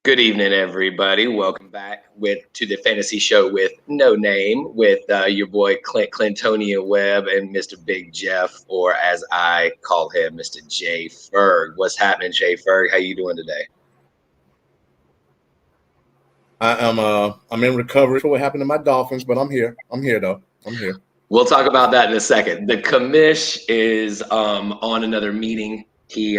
Good evening, everybody. Welcome back to the fantasy show with no name, with your boy Clintonian Webb and Mr. Big Jeff, or as I call him, Mr. J Ferg. What's happening, J Ferg? How you doing today? I'm in recovery for what happened to my Dolphins, but I'm here. I'm here. We'll talk about that in a second. The commish is on another meeting. He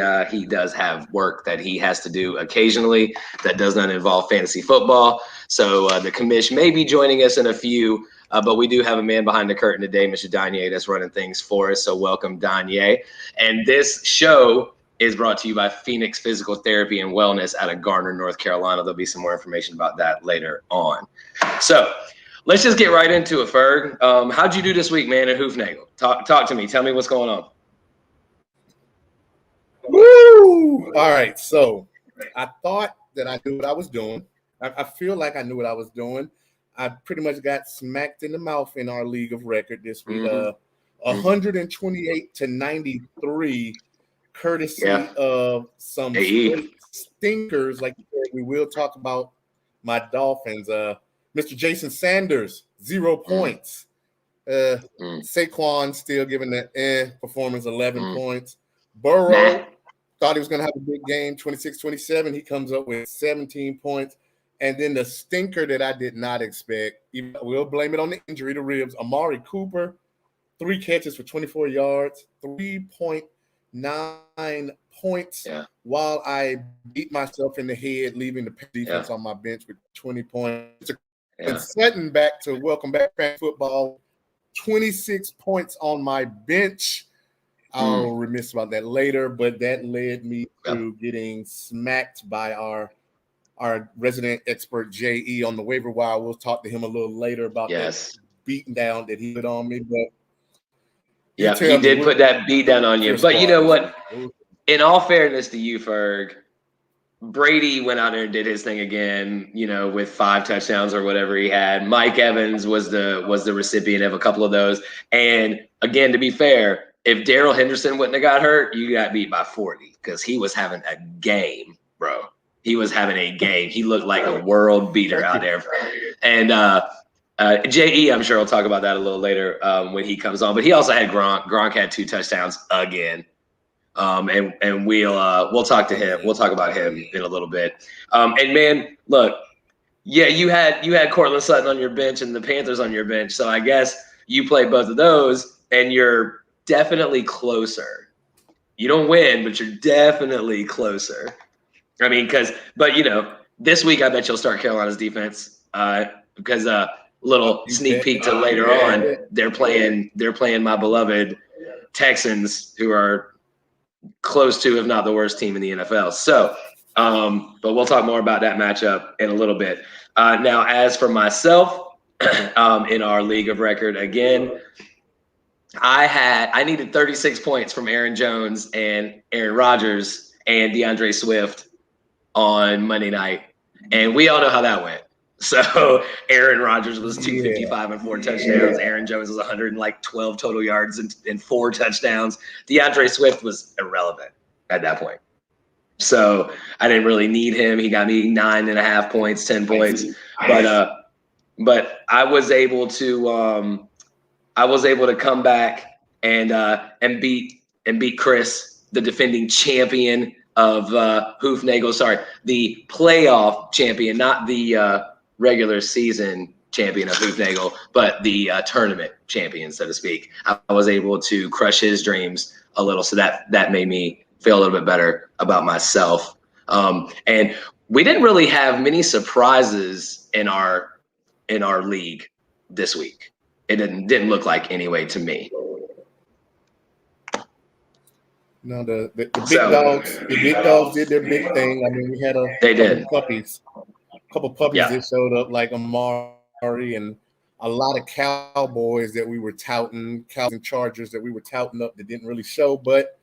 does have work that he has to do occasionally that does not involve fantasy football. So the commish may be joining us in a few, but we do have a man behind the curtain today, Mr. Danye, that's running things for us. So welcome, Danye. And this show is brought to you by Phoenix Physical Therapy and Wellness out of Garner, North Carolina. There'll be some more information about that later on. So let's just get right into it, Ferg. How'd you do this week, man, at Hoofnagel? Talk to me. Tell me what's going on. Woo! All right, so I thought that I knew what I was doing. I feel like I knew what I was doing. I pretty much got smacked in the mouth in our league of record this week. 128 to 93, courtesy of some stinkers. Like you said, we will talk about my Dolphins. Mr. Jason Sanders, 0 points. Saquon still giving the performance, 11 points. Burrow thought he was going to have a big game, 26-27. He comes up with 17 points. And then the stinker that I did not expect, we'll blame it on the injury to ribs. Amari Cooper, 3 catches for 24 yards, 3.9 points, while I beat myself in the head, leaving the defense on my bench with 20 points. And Sutton back to welcome back football, 26 points on my bench. I'll remiss about that later, but that led me to getting smacked by our resident expert J.E. on the waiver wire. We'll talk to him a little later about that beating down that he put on me. But he did put that beat down on you. But you know what? In all fairness to you, Ferg, Brady went out there and did his thing again, with 5 touchdowns or whatever he had. Mike Evans was the recipient of a couple of those. And again, to be fair, if Darrell Henderson wouldn't have got hurt, you got beat by 40 because he was having a game, bro. He was having a game. He looked like a world beater out there. And J.E., I'm sure we'll talk about that a little later when he comes on. But he also had Gronk. Gronk had 2 touchdowns again. And we'll talk to him. We'll talk about him in a little bit. And man, look, you had Cortland Sutton on your bench and the Panthers on your bench. So I guess you played both of those, and you're definitely closer. You don't win, but you're definitely closer. I mean, but this week I bet you'll start Carolina's defense because little sneak peek to later on, they're playing my beloved Texans, who are close to, if not the worst team in the NFL. So, but we'll talk more about that matchup in a little bit. Now, as for myself, in our league of record, again, I needed 36 points from Aaron Jones and Aaron Rodgers and DeAndre Swift on Monday night, and we all know how that went. So Aaron Rodgers was 255 and 4 touchdowns. Aaron Jones was 112 total yards and 4 touchdowns. DeAndre Swift was irrelevant at that point. So I didn't really need him. He got me 9.5 points, 10 points. But I was able to come back and beat Chris, the defending champion of Hoofnagel. Sorry, the playoff champion, not the regular season champion of Hoofnagel, but the tournament champion, so to speak. I was able to crush his dreams a little, so that made me feel a little bit better about myself. And we didn't really have many surprises in our league this week. It didn't look like anyway to me. No, the big dogs did their big thing. I mean, we had a couple puppies that showed up, like Amari and a lot of Cowboys that we were touting, Cows and Chargers that we were touting up that didn't really show. But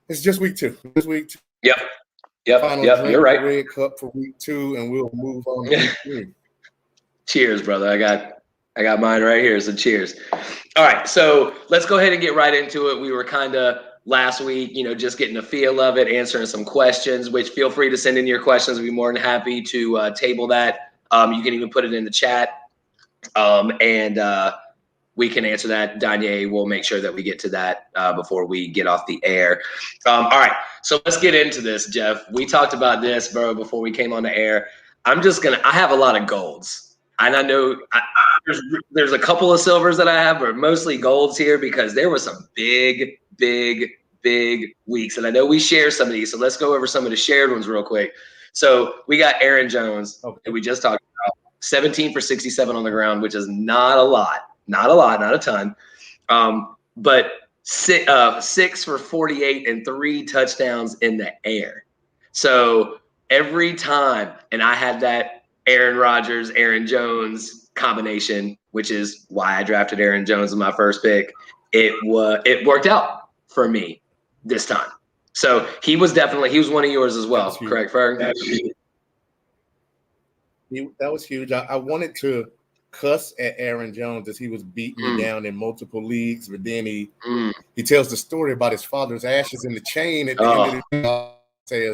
it's just week 2. Yep. You're right. Red Cup for week 2, and we'll move on to week 3. Cheers, brother. I got mine right here. So cheers. All right. So let's go ahead and get right into it. We were kind of last week, just getting a feel of it, answering some questions, which feel free to send in your questions. We'd be more than happy to table that. You can even put it in the chat. And we can answer that. Danye will make sure that we get to that before we get off the air. All right, so let's get into this, Jeff. We talked about this, bro, before we came on the air. I have a lot of golds. And I know there's a couple of silvers that I have, but mostly golds here because there was some big weeks. And I know we share some of these, so let's go over some of the shared ones real quick. So we got Aaron Jones, that we just talked about, 17 for 67 on the ground, which is not a ton. But 6 for 48 and 3 touchdowns in the air. So every time, and I had that Aaron Rodgers, Aaron Jones combination, which is why I drafted Aaron Jones in my first pick. It worked out for me this time. So he was one of yours as well, correct, Ferg? That was huge. I wanted to cuss at Aaron Jones as he was beating me down in multiple leagues, but then he tells the story about his father's ashes in the chain at the end of the day.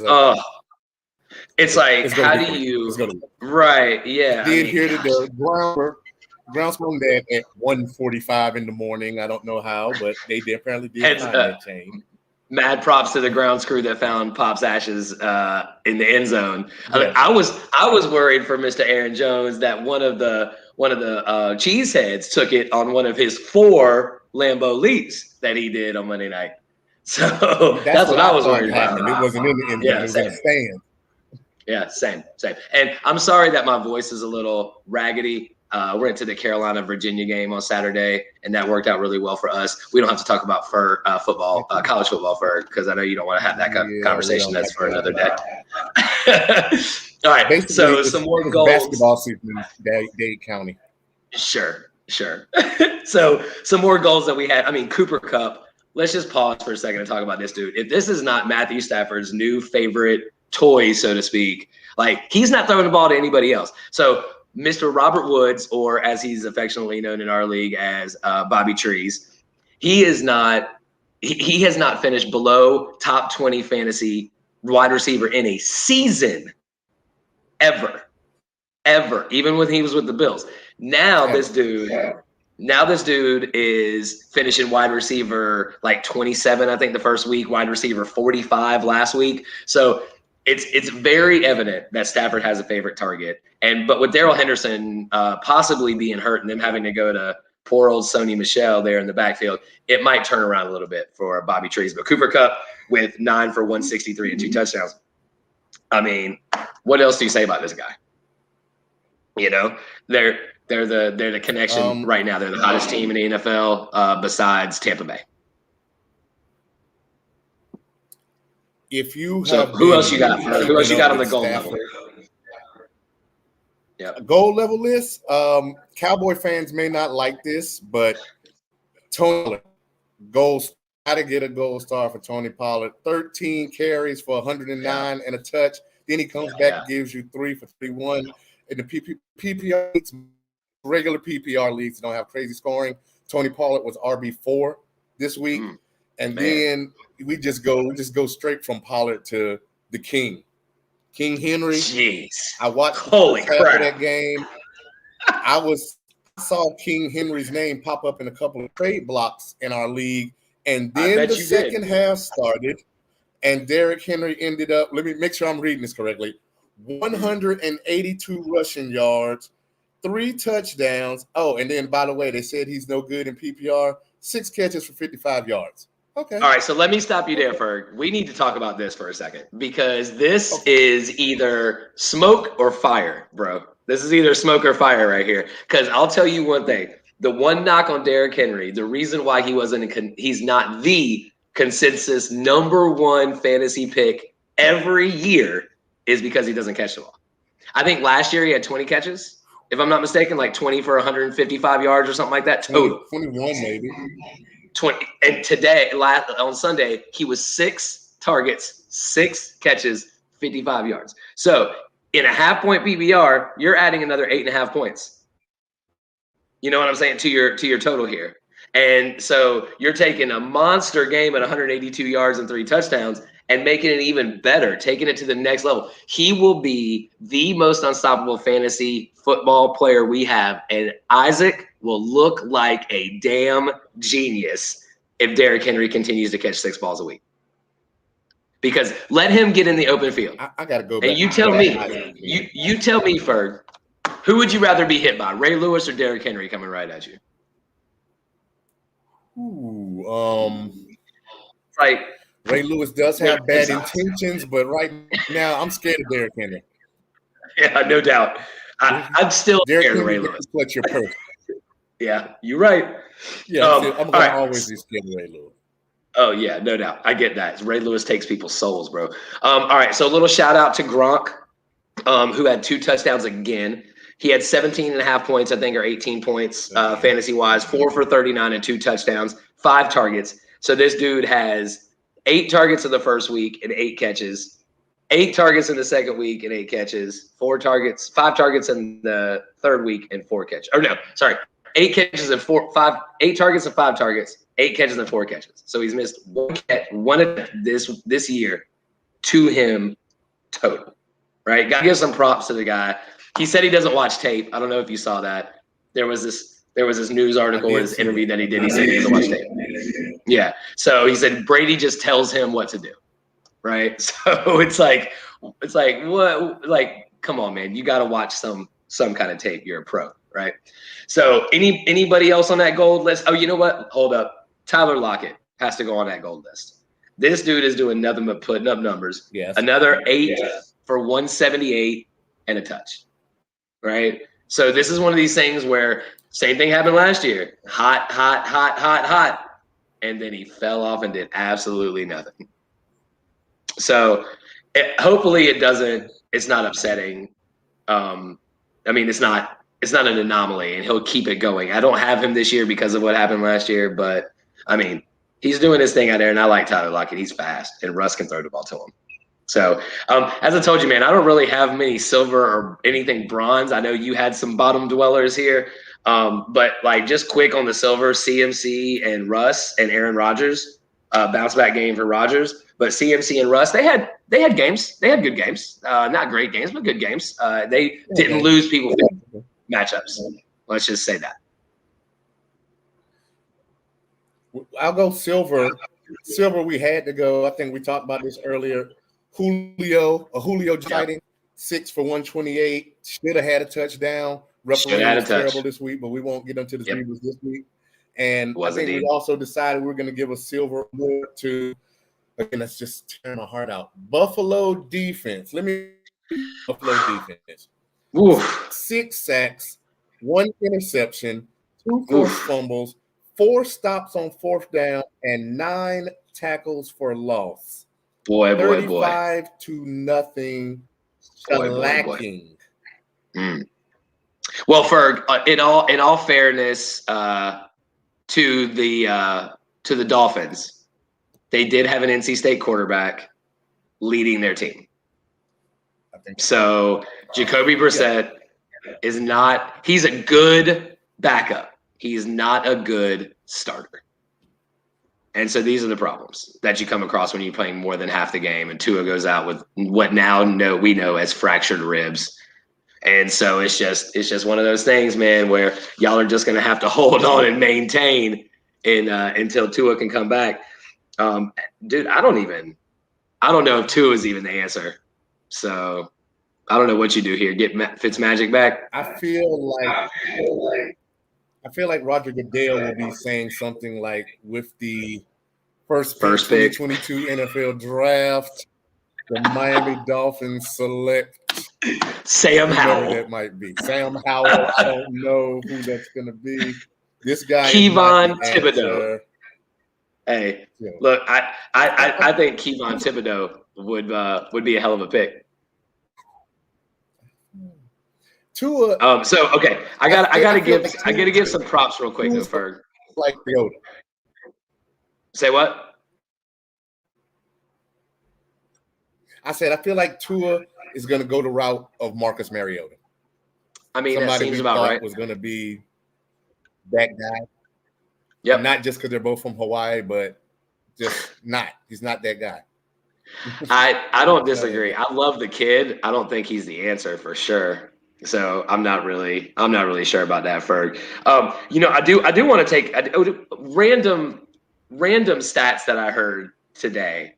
It's like, how do you right? Yeah, Hear the groundsman dad at 1:45 in the morning. I don't know how, but they apparently did find that chain. Mad props to the grounds crew that found Pop's ashes in the end zone. Yeah. I was worried for Mr. Aaron Jones that one of the cheeseheads took it on one of his 4 Lambeau leaps that he did on Monday night. So that's what I was worried about. It wasn't in the end zone. It was in the stand. Yeah, same. And I'm sorry that my voice is a little raggedy. We're into the Carolina-Virginia game on Saturday, and that worked out really well for us. We don't have to talk about football, college football, because I know you don't want to have that conversation. That's for another day. All right, basically, so some more goals. Basketball season in Dade County. Sure. So some more goals that we had. Cooper Kupp. Let's just pause for a second and talk about this dude. If this is not Matthew Stafford's new favorite toy, so to speak, like he's not throwing the ball to anybody else. So Mr. Robert Woods, or as he's affectionately known in our league as Bobby Trees, he has not finished below top 20 fantasy wide receiver in a season ever, even when he was with the Bills. Now this dude is finishing wide receiver like 27, I think, the first week, wide receiver 45 last week. So it's very evident that Stafford has a favorite target. But with Darrell Henderson possibly being hurt and them having to go to poor old Sony Michel there in the backfield, it might turn around a little bit for Bobby Trees. But Cooper Kupp with 9 for 163 and 2 touchdowns. What else do you say about this guy? They're the connection right now. They're the hottest team in the NFL besides Tampa Bay. Who else you got? Who else you got on the gold level? Yeah, gold level list. Cowboy fans may not like this, but Tony Gold. Got to get a gold star for Tony Pollard. 13 carries for 109 and a touch. Then he comes back and gives you 3 for 31. In the PPR leagues, regular PPR leagues don't have crazy scoring. Tony Pollard was RB4 this week, then we just go straight from Pollard to the King Henry. Jeez, I watched that game. I saw King Henry's name pop up in a couple of trade blocks in our league, and then the second half started, and Derrick Henry ended up. Let me make sure I'm reading this correctly. 182 rushing yards, 3 touchdowns. Oh, and then, by the way, they said he's no good in PPR. 6 catches for 55 yards. Okay. All right, so let me stop you there, Ferg. We need to talk about this for a second because this is either smoke or fire, bro. This is either smoke or fire right here. Because I'll tell you one thing. The one knock on Derrick Henry, the reason why he's not the consensus #1 fantasy pick every year is because he doesn't catch the ball. I think last year he had 20 catches, if I'm not mistaken, like 20 for 155 yards or something like that total. 21 maybe. 20. And today, on Sunday, he was 6 targets, 6 catches, 55 yards. So in a half-point PPR, you're adding another 8.5 points. You know what I'm saying, to your total here. And so you're taking a monster game at 182 yards and 3 touchdowns and making it even better, taking it to the next level. He will be the most unstoppable fantasy football player we have. And Isaac will look like a damn genius if Derrick Henry continues to catch 6 balls a week. Because let him get in the open field. I got to go back. And you tell me, you tell me, Ferg, who would you rather be hit by, Ray Lewis or Derrick Henry coming right at you? Like Ray Lewis does have bad intentions, but right now I'm scared of Derrick Henry. Yeah, no doubt. I'm still scared of Ray Lewis. Clutch your purse. Yeah, you're right. Yeah, I'm going to always be scared of Ray Lewis. Oh, yeah, no doubt. I get that. Ray Lewis takes people's souls, bro. All right, so a little shout-out to Gronk, who had 2 touchdowns again. He had 17.5 points, I think, or 18 points fantasy-wise, 4 for 39 and 2 touchdowns, 5 targets. So this dude has 8 targets in the first week and 8 catches, 8 targets in the second week and 8 catches, 5 targets in the third week and 4 catches. Or no, sorry, 8 catches and 8 targets and 5 targets, 8 catches and 4 catches. So he's missed one attempt this year to him total. Right? Got to give some props to the guy. He said he doesn't watch tape. I don't know if you saw that. There was this news article or this interview that he did. He said he doesn't watch tape. Yeah. So he said Brady just tells him what to do. Right. So it's like what? Like, come on, man. You got to watch some kind of tape. You're a pro. Right. So anybody else on that gold list? Oh, you know what? Hold up. Tyler Lockett has to go on that gold list. This dude is doing nothing but putting up numbers. Yes. Another 8 for 178 and a touch. Right. So this is one of these things where same thing happened last year. Hot. And then he fell off and did absolutely nothing. So hopefully it's not upsetting. I mean, it's not an anomaly and he'll keep it going. I don't have him this year because of what happened last year, but I mean, he's doing his thing out there and I like Tyler Lockett. He's fast and Russ can throw the ball to him. So as I told you, man, I don't really have many silver or anything bronze. I know you had some bottom dwellers here. But like just quick on the silver, CMC and Russ and Aaron Rodgers, bounce back game for Rodgers. But CMC and Russ, they had games. They had good games. Not great games, but good games. They didn't lose people matchups. Let's just say that. I'll go silver. Silver, we had to go. I think we talked about this earlier. Julio fighting 6 for 128. Should have had a touchdown. Referee was terrible this week, but we won't get into the Steelers this week. And I think we also decided we're going to give a silver award to, again, that's just tearing my heart out. Buffalo defense. Buffalo defense. Oof. 6 sacks, 1 interception, 2 forced fumbles, 4 stops on 4th down, and 9 tackles for loss. Boy. 35-0. Lacking. Well, Ferg, in all fairness to the Dolphins, they did have an NC State quarterback leading their team. So Jacoby Brissett is not – he's a good backup. He's not a good starter. And so these are the problems that you come across when you're playing more than half the game and Tua goes out with what we know as fractured ribs. And so it's just one of those things, man, where y'all are just going to have to hold on and maintain until Tua can come back. Dude, I don't know if Tua is even the answer. So I don't know what you do here. Get Fitzmagic back. I feel like Roger Goodell will be saying something like, with the first pick 2022 NFL draft, the Miami Dolphins select Sam Howell. That might be Sam Howell. I don't know who that's going to be. This guy, Kayvon Thibodeau. Hey, look, I think Kayvon Thibodeau would be a hell of a pick. Tua. So okay, I gotta give some props real quick though, Ferg. Like Yoda. Say what? I said I feel like Tua is going to go the route of Marcus Mariota. I mean, that seems about right. Was going to be that guy. Yep. And not just because they're both from Hawaii, but just not. He's not that guy. I don't disagree. I love the kid. I don't think he's the answer for sure. So I'm not really sure about that, Ferg. I do want to take random stats that I heard today,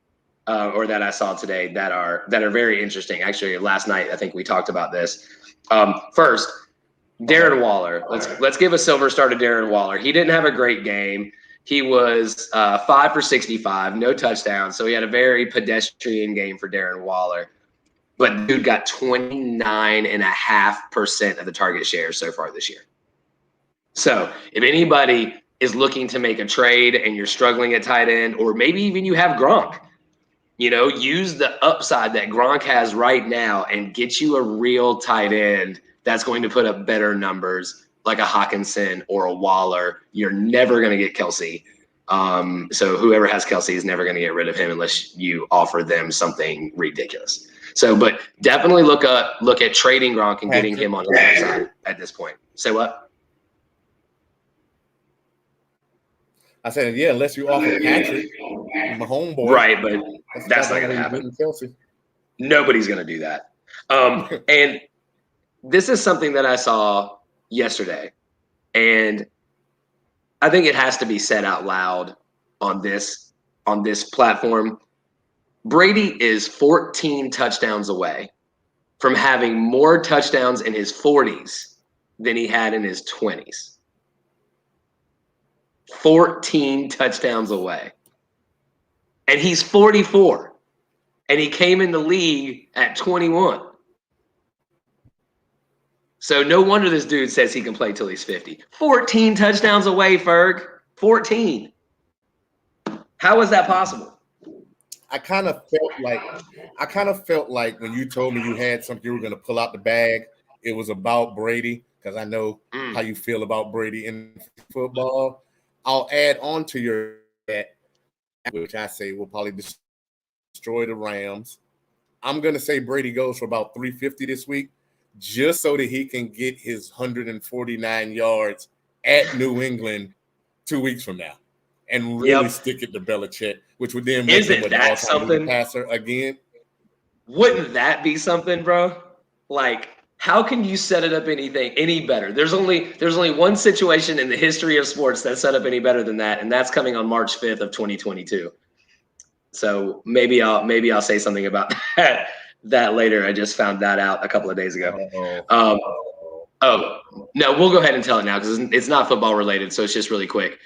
or that I saw today that are very interesting. Actually, last night I think we talked about this. First, Darren Waller. Let's give a silver star to Darren Waller. He didn't have a great game. He was 5 for 65, no touchdowns. So he had a very pedestrian game for Darren Waller. But dude got 29.5% of the target share so far this year. So if anybody is looking to make a trade and you're struggling at tight end, or maybe even you have Gronk, use the upside that Gronk has right now and get you a real tight end that's going to put up better numbers, like a Hawkinson or a Waller. You're never going to get Kelsey. So whoever has Kelsey is never going to get rid of him unless you offer them something ridiculous. So, but definitely look at trading Gronk and getting him on the other side at this point. Say what? I said, yeah, unless you offer Patrick, my homeboy. Right, but that's not going to happen. Nobody's going to do that. And this is something that I saw yesterday, and I think it has to be said out loud on this platform. Brady is 14 touchdowns away from having more touchdowns in his 40s than he had in his 20s. 14 touchdowns away. And he's 44. And he came in the league at 21. So no wonder this dude says he can play till he's 50. 14 touchdowns away, Ferg. 14. How is that possible? I kind of felt like when you told me you had something you were going to pull out the bag, it was about Brady, because I know how you feel about Brady in football. I'll add on to your bet, which I say will probably destroy the Rams. I'm going to say Brady goes for about 350 this week, just so that he can get his 149 yards at New England 2 weeks from now and really stick it to Belichick, which would then make him an all-time passer again. Wouldn't that be something, bro? Like, how can you set it up any better? There's only one situation in the history of sports that's set up any better than that, and that's coming on March 5th of 2022. So maybe I'll say something about that later. I just found that out a couple of days ago. Oh no, we'll go ahead and tell it now because it's not football related, so it's just really quick.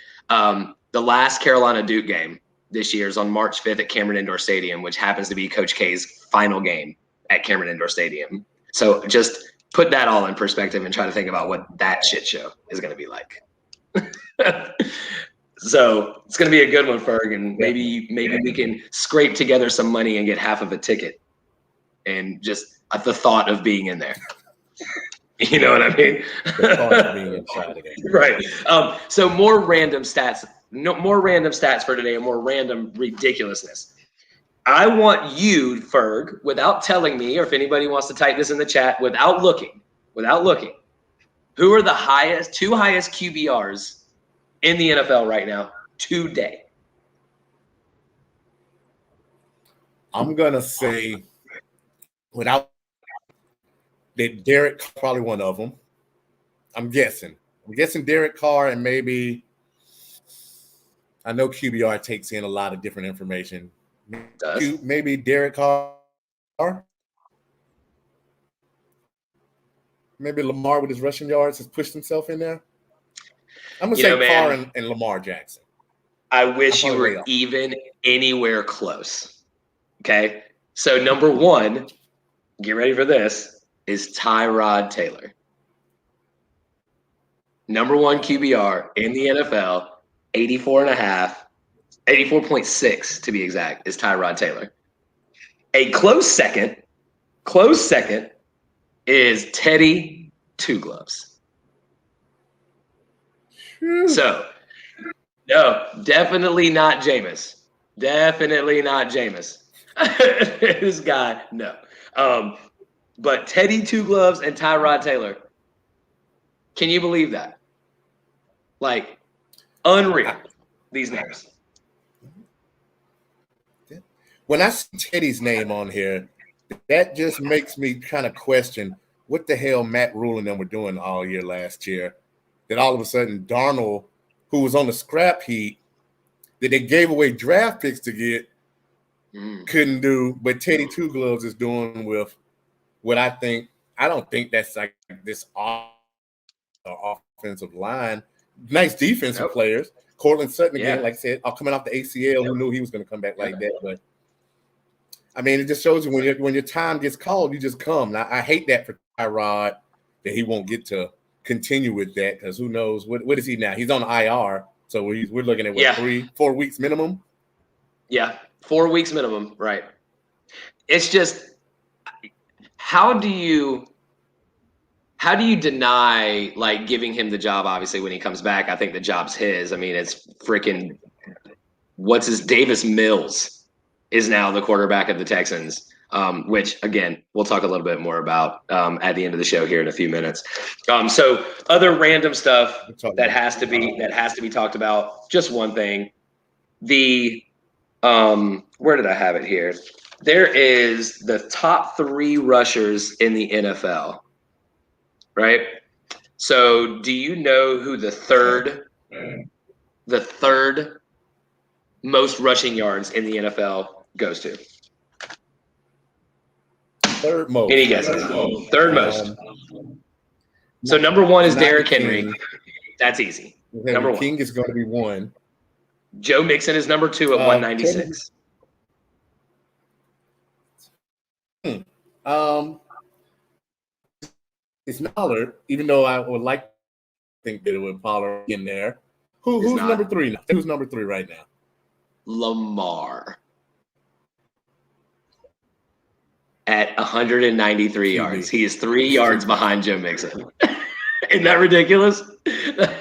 The last Carolina Duke game this year is on March 5th at Cameron Indoor Stadium, which happens to be Coach K's final game at Cameron Indoor Stadium. So just put that all in perspective and try to think about what that shit show is going to be like. So it's going to be a good one, Ferg, and maybe we can scrape together some money and get half of a ticket, and just the thought of being in there. You know what I mean? The thought of being inside again. Right. So more random stats for today, and more random ridiculousness. I want you, Ferg, without telling me, or if anybody wants to type this in the chat, without looking, who are the two highest QBRs in the NFL right now today? I'm gonna say, without that, Derek probably one of them. I'm guessing Derek Carr, and maybe I know QBR takes in a lot of different information. Maybe Derek Carr. Maybe Lamar with his rushing yards has pushed himself in there. I'm going to say Carr and Lamar Jackson. I wish you were even anywhere close. Okay? So number one, get ready for this, is Tyrod Taylor. Number one QBR in the NFL, 84.6 to be exact, is Tyrod Taylor. A close second is Teddy Two Gloves. So, no, definitely not Jameis. This guy, no. But Teddy Two Gloves and Tyrod Taylor. Can you believe that? Like, Unreal. These names. When I see Teddy's name on here, that just makes me kind of question what the hell Matt Rule and them were doing all year last year. That all of a sudden Darnold, who was on the scrap heap, that they gave away draft picks to get, couldn't do. But Teddy Two Gloves is doing with what I don't think that's like this offensive line. Nice defensive players. Cortland Sutton again, like I said, coming off the ACL, who knew he was going to come back like that. But I mean, it just shows you when your time gets called, you just come. Now, I hate that for Tyrod, that he won't get to continue with that, because who knows what is he now? He's on IR, so we're looking at 3-4 weeks minimum. Yeah, 4 weeks minimum, right? It's just, how do you deny like giving him the job? Obviously, when he comes back, I think the job's his. I mean, it's freaking Davis Mills is now the quarterback of the Texans, which again we'll talk a little bit more about at the end of the show here in a few minutes. So other random stuff that has to be talked about. Just one thing, where did I have it here? There is the top 3 rushers in the NFL, right? So do you know who the third most rushing yards in the NFL goes to? Third most. Any guesses? Third most. So number 1 is Derrick Henry. That's easy. Number 1. King is going to be 1. Joe Mixon is number 2 at 196. It's Pollard, even though I would like to think that it would Pollard in there. Who's number 3 now? Who's number 3 right now? Lamar at 193 yards. He is 3 yards behind Joe Mixon. Isn't that ridiculous?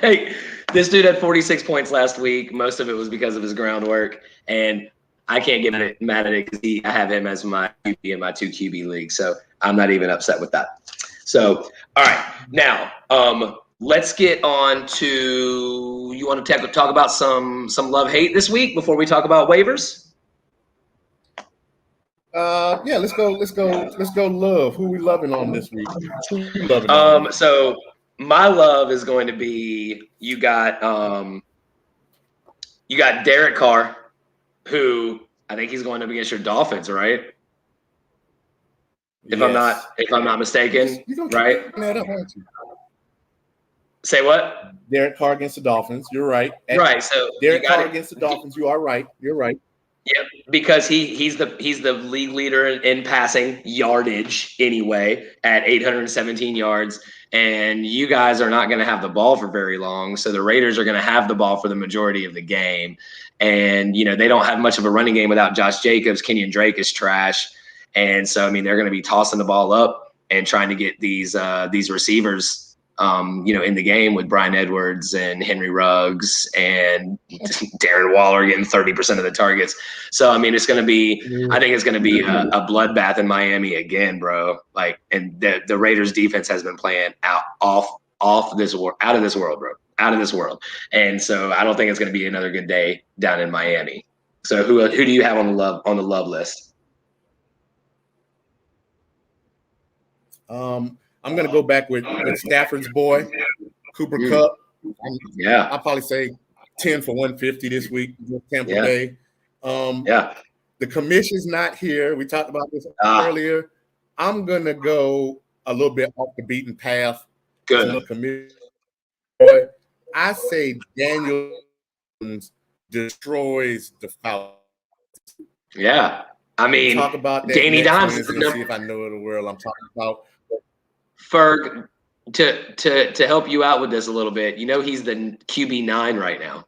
Hey, this dude had 46 points last week. Most of it was because of his groundwork, and I can't get mad at it because I have him as my QB in my 2 QB league, so I'm not even upset with that. So, all right, now let's get on to. You want to talk about some love-hate this week before we talk about waivers? Yeah, let's go. Love. Who we loving on this week? So my love is going to be you got Derek Carr, who I think he's going up against your Dolphins, right? If I'm not mistaken, right? Say what? Derek Carr against the Dolphins. You're right. Right. So Derek Carr against the Dolphins. You are right. You're right. Yep, because he's the league leader in passing yardage anyway at 817 yards, and you guys are not going to have the ball for very long. So the Raiders are going to have the ball for the majority of the game, and they don't have much of a running game without Josh Jacobs. Kenyon Drake is trash, and so I mean they're going to be tossing the ball up and trying to get these receivers. In the game with Bryan Edwards and Henry Ruggs and Darren Waller getting 30% of the targets. So, I mean, I think it's going to be a bloodbath in Miami again, bro. Like, and the Raiders defense has been playing out of this world, bro, out of this world. And so I don't think it's going to be another good day down in Miami. So who do you have on the love list? I'm going to go back with Stafford's boy, Cooper Kupp. I'll probably say 10 for 150 this week, Tampa Bay. The commission's not here. We talked about this earlier. I'm going to go a little bit off the beaten path. Good. I say Daniel destroys the Falcons. Yeah. I mean, talk about that Danny Dimes. See if I know the world I'm talking about. Ferg, to help you out with this a little bit, he's the QB9 right now.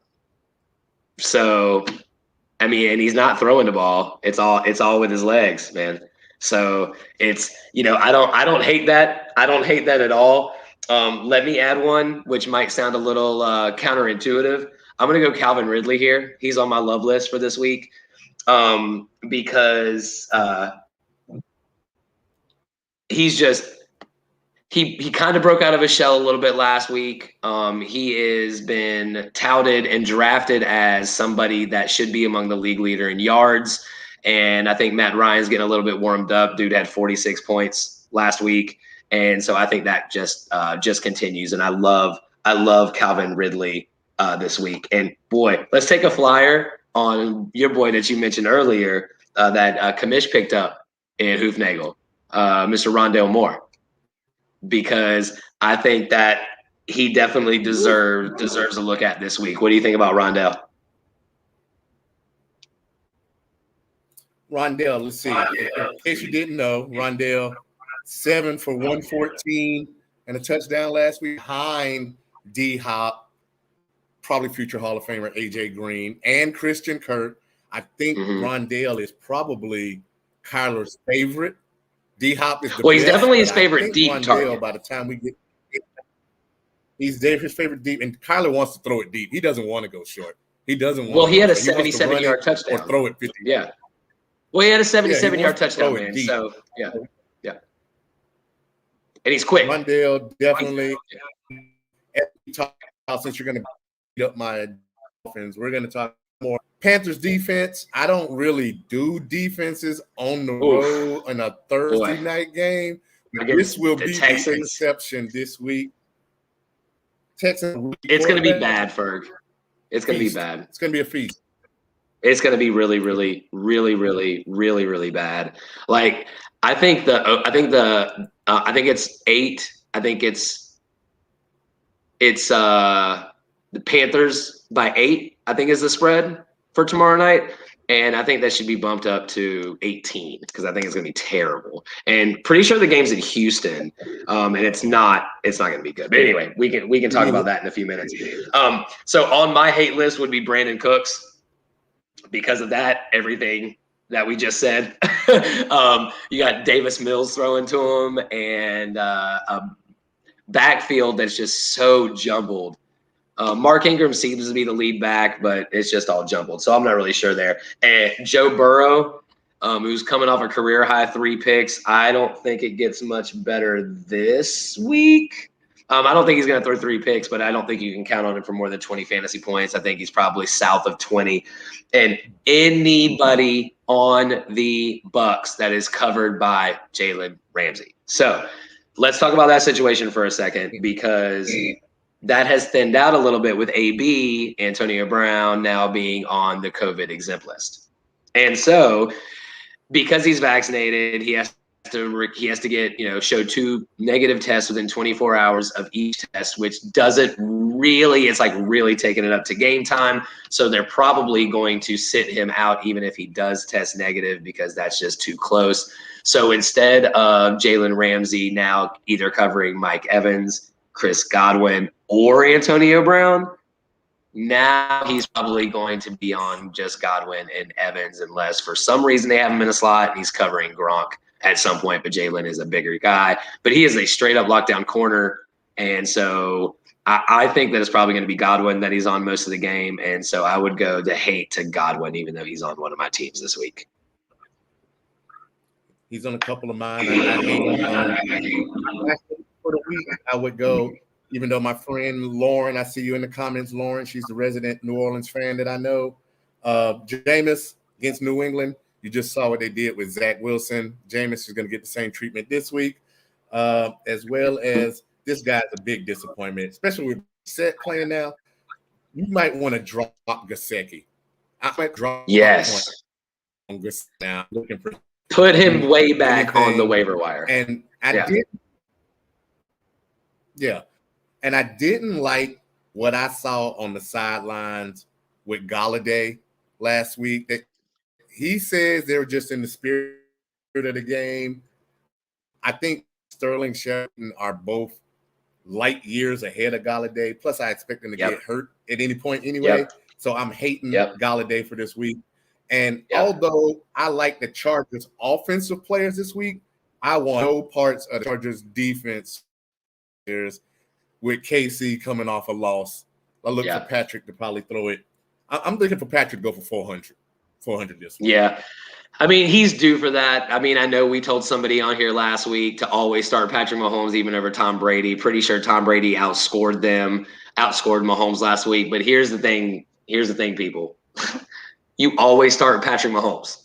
So, I mean, and he's not throwing the ball. It's all with his legs, man. So it's I don't hate that. I don't hate that at all. Let me add one, which might sound a little counterintuitive. I'm gonna go Calvin Ridley here. He's on my love list for this week because he's just. he kind of broke out of his shell a little bit last week. He has been touted and drafted as somebody that should be among the league leader in yards. And I think Matt Ryan's getting a little bit warmed up. Dude had 46 points last week. And so I think that just continues. And I love Calvin Ridley this week. And boy, let's take a flyer on your boy that you mentioned earlier that Kamish picked up in Hoofnagel, Mr. Rondale Moore, because I think that he definitely deserves a look at this week. What do you think about Rondale? Rondale, let's see. In case you didn't know, Rondale 7 for 114 and a touchdown last week behind D-Hop, probably future Hall of Famer AJ Green, and Christian Kirk. I think Rondale is probably Kyler's favorite. D-Hop is the he's best, definitely his favorite deep Rondale, target. by the time we get, he's his favorite deep, and Kyler wants to throw it deep. He doesn't want to go short. He doesn't want. Well, he had a short. 77-yard touchdown. Or throw it 50. Yeah. Well, he had a 77-yard touchdown, man. Deep. So yeah. And he's quick. Rondale definitely. Since you're going to beat up my Dolphins, we're going to talk more Panthers defense. I don't really do defenses on the road in a Thursday night game. This will be the exception this week. Texans. It's going to be bad, Ferg. It's going to be bad. It's going to be a feast. It's going to be really, really, really, really, really, really bad. Like I think it's 8. I think it's the Panthers by 8. I think is the spread for tomorrow night, and I think that should be bumped up to 18 because I think it's going to be terrible. And pretty sure the game's in Houston, and it's not going to be good. But anyway, we can talk about that in a few minutes. So on my hate list would be Brandon Cooks. Because of that, everything that we just said, you got Davis Mills throwing to him and a backfield that's just so jumbled. Mark Ingram seems to be the lead back, but it's just all jumbled. So I'm not really sure there. And Joe Burrow, who's coming off a career high 3 picks, I don't think it gets much better this week. I don't think he's going to throw 3 picks, but I don't think you can count on him for more than 20 fantasy points. I think he's probably south of 20. And anybody on the Bucs that is covered by Jalen Ramsey. So let's talk about that situation for a second, because that has thinned out a little bit with AB, Antonio Brown, now being on the COVID exempt list. And so because he's vaccinated, he has to get, show 2 negative tests within 24 hours of each test, which doesn't really, it's like really taking it up to game time. So they're probably going to sit him out even if he does test negative, because that's just too close. So instead of Jalen Ramsey now either covering Mike Evans, Chris Godwin, or Antonio Brown, now he's probably going to be on just Godwin and Evans, unless for some reason they have him in a slot and he's covering Gronk at some point, but Jalen is a bigger guy. But he is a straight-up lockdown corner, and so I think that it's probably going to be Godwin that he's on most of the game, and so I would go the hate to Godwin, even though he's on one of my teams this week. He's on a couple of mine. I hate him. For the week, I would go, even though my friend Lauren, I see you in the comments, Lauren, she's the resident New Orleans fan that I know. Jameis against New England. You just saw what they did with Zach Wilson. Jameis is going to get the same treatment this week, as well as this guy's a big disappointment, especially with Set playing now. You might want to drop Gesicki. I might drop on Gesicki now. Looking for put him way back on the waiver wire. And I didn't like what I saw on the sidelines with Golladay last week. That he says they were just in the spirit of the game. I think Sterling Shepard are both light years ahead of Golladay. Plus, I expect them to get hurt at any point anyway. So I'm hating Golladay for this week. And although I like the Chargers' offensive players this week, I want no parts of the Chargers' defense with KC coming off a loss. I look for Patrick to probably throw it. I'm looking for Patrick to go for 400 this week. Yeah. I mean, he's due for that. I mean, I know we told somebody on here last week to always start Patrick Mahomes even over Tom Brady. Pretty sure Tom Brady outscored Mahomes last week. But here's the thing. Here's the thing, people. You always start Patrick Mahomes.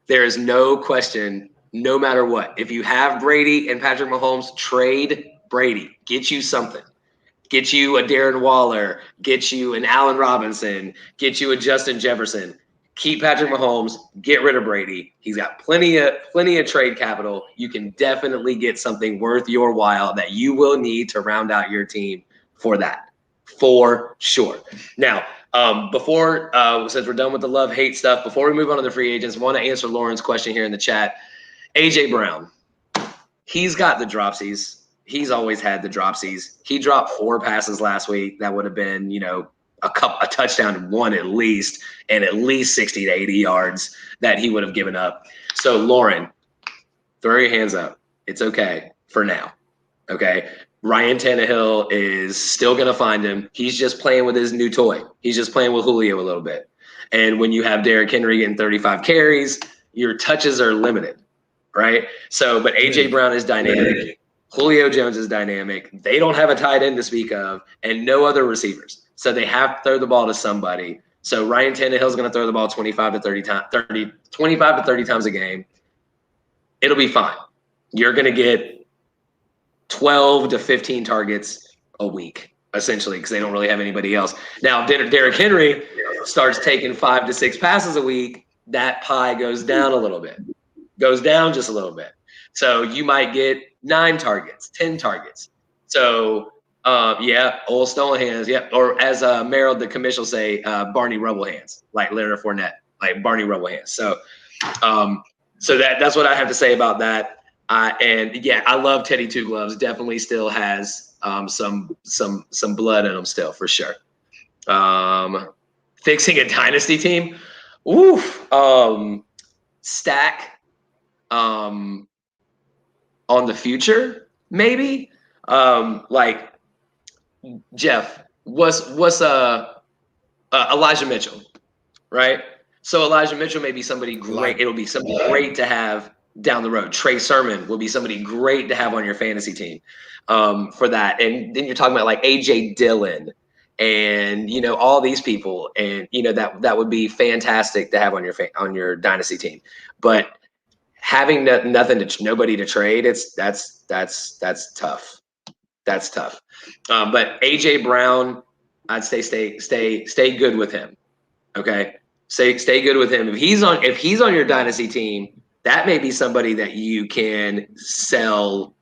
There is no question, no matter what. If you have Brady and Patrick Mahomes, trade Brady. Get you something. Get you a Darren Waller. Get you an Allen Robinson. Get you a Justin Jefferson. Keep Patrick Mahomes. Get rid of Brady. He's got plenty of trade capital. You can definitely get something worth your while that you will need to round out your team for that, for sure. Now, before since we're done with the love-hate stuff, before we move on to the free agents, I want to answer Lauren's question here in the chat. AJ Brown, he's got the dropsies. He's always had the dropsies. He dropped 4 passes last week. That would have been, a touchdown, one at least, and at least 60 to 80 yards that he would have given up. So, Lauren, throw your hands up. It's okay for now. Okay. Ryan Tannehill is still going to find him. He's just playing with his new toy. He's just playing with Julio a little bit. And when you have Derrick Henry getting 35 carries, your touches are limited, right? So, but AJ Brown is dynamic. Julio Jones is dynamic. They don't have a tight end to speak of and no other receivers. So they have to throw the ball to somebody. So Ryan Tannehill is going to throw the ball 25 to 30 times a game. It'll be fine. You're going to get 12 to 15 targets a week, essentially, because they don't really have anybody else. Now, Derrick Henry starts taking 5 to 6 passes a week. That pie goes down a little bit, goes down just a little bit. So you might get 9 targets, 10 targets. So, old stolen hands, or as Merrill, the commission will say, Barney Rubble hands, like Leonard Fournette, like Barney Rubble hands. So, that's what I have to say about that. I love Teddy Two Gloves. Definitely still has some blood in him still for sure. Fixing a dynasty team, stack. On the future, maybe. Like Jeff, what's Elijah Mitchell, right? So Elijah Mitchell may be somebody great. It'll be somebody great to have down the road. Trey Sermon will be somebody great to have on your fantasy team for that. And then you're talking about like AJ Dillon and all these people, and that would be fantastic to have on your dynasty team. But having nobody to trade, that's tough. That's tough. But AJ Brown, I'd say stay good with him. Okay, stay good with him. If he's on your dynasty team, that may be somebody that you can sell